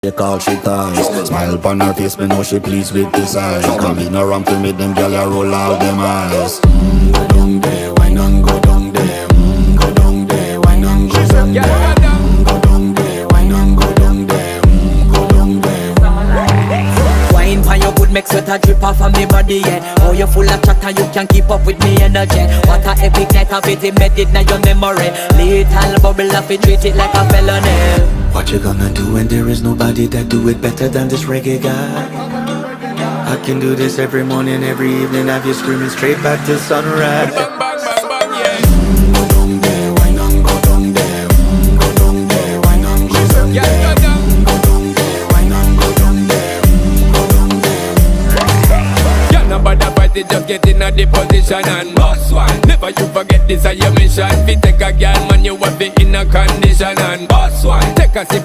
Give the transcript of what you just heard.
They call she ties. Smile upon her face, me know she pleased with this eyes. Come in around to me, them gyal a roll out them eyes. Go down there, why not go down there? Go down there, why not go down there? Go down there, why not go down there? Go down there. Wine pan your good, make sweat a drip off of me body, yeah. Oh, you full of chatter, you can keep up with me energy. What a epic night of it, embedded in your memory. Little bubble of it, treat it like a felony. What you gonna do when there is nobody that do it better than this reggae guy? I can do this every morning, every evening, have you screaming straight back to sunrise. Bang, bang, bang, bang, yeah. Go down there, why not go down there? Go down there, why not go down there? Yeah, go down. Go down there, why not go down there? Go down there. Yeah, nobody fight it, just get in a the position and boss one. Never you forget this is your mission. If you take a girl, man, you have it in a condition and boss one. Take a sip.